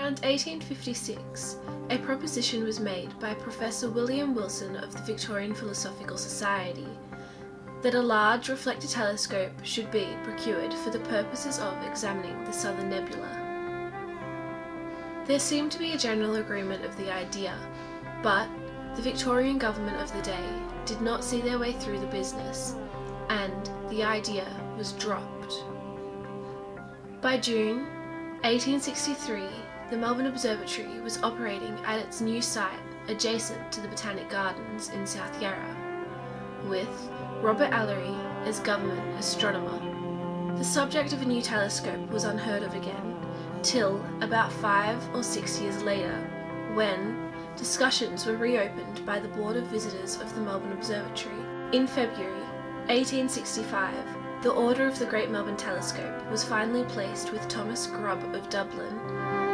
Around 1856, a proposition was made by Professor William Wilson of the Victorian Philosophical Society that a large reflector telescope should be procured for the purposes of examining the Southern Nebula. There seemed to be a general agreement of the idea, but the Victorian government of the day did not see their way through the business, and the idea was dropped. By June 1863, the Melbourne Observatory was operating at its new site adjacent to the Botanic Gardens in South Yarra, with Robert Allery as government astronomer. The subject of a new telescope was unheard of again, till about 5 or 6 years later, when discussions were reopened by the Board of Visitors of the Melbourne Observatory. In February 1865, the Order of the Great Melbourne Telescope was finally placed with Thomas Grubb of Dublin,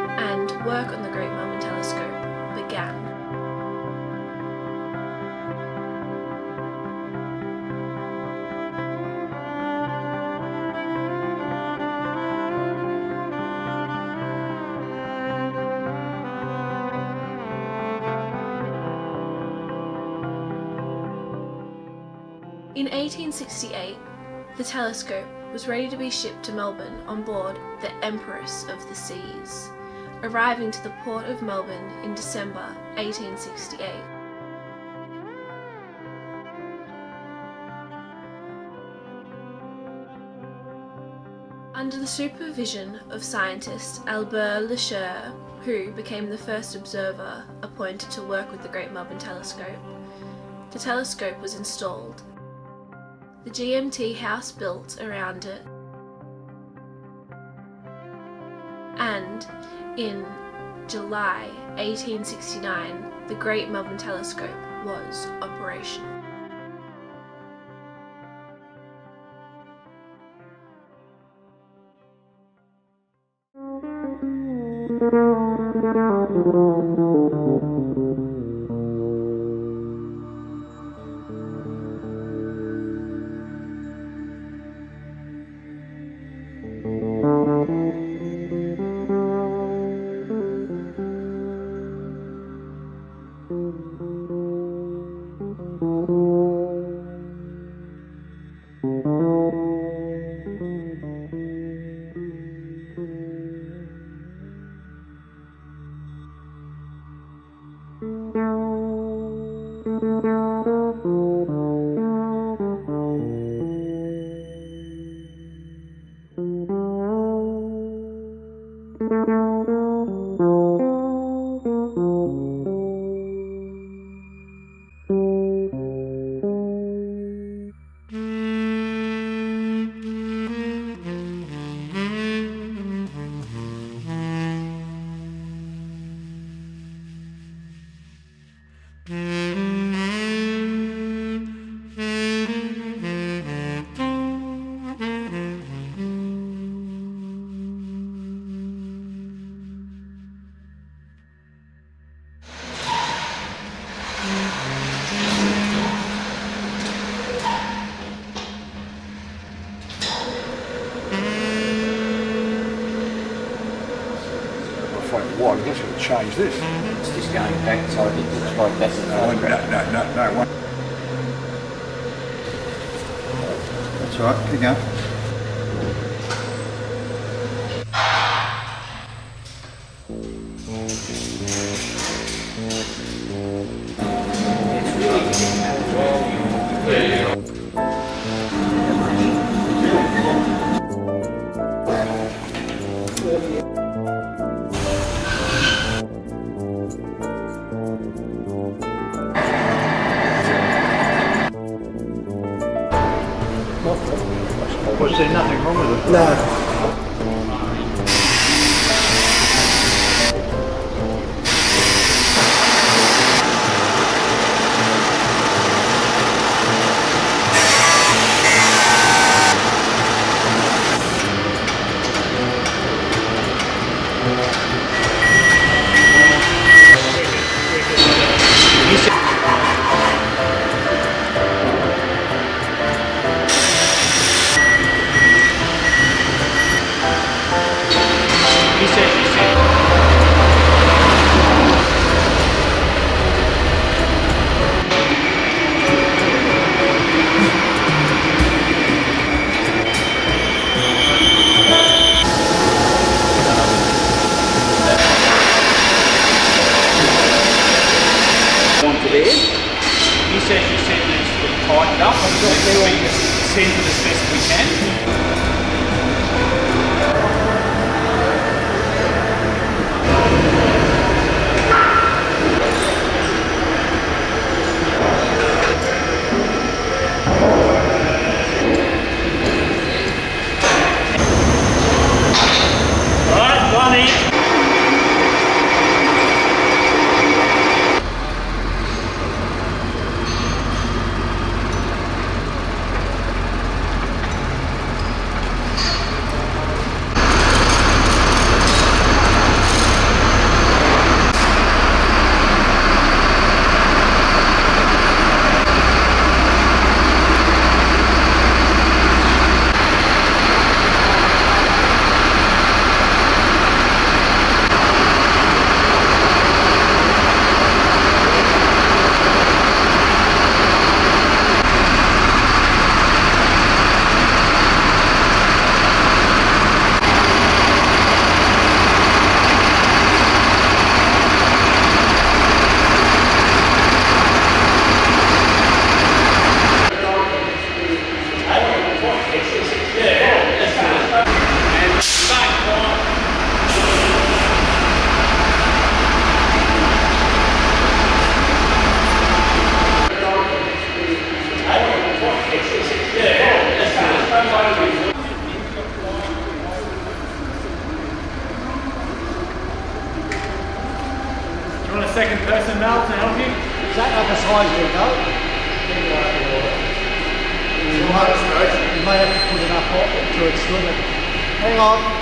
and work on the Great Melbourne Telescope began. In 1868, the telescope was ready to be shipped to Melbourne on board the Empress of the Seas, arriving to the port of Melbourne in December 1868. Under the supervision of scientist Albert Lecher, who became the first observer appointed to work with the Great Melbourne Telescope, the telescope was installed. The GMT house built around it, and in July 1869 the Great Melbourne Telescope was operational. Why? We're just going to change this. It's just going back, so I think it's quite better. No, one. That's all right, keep going. Was there nothing wrong with it? No. in as best we can. Alright, Lonnie. Do you want a second person, Mel, to help you? Is that like a size you go? You might have to put enough hot to extend it. Hang on.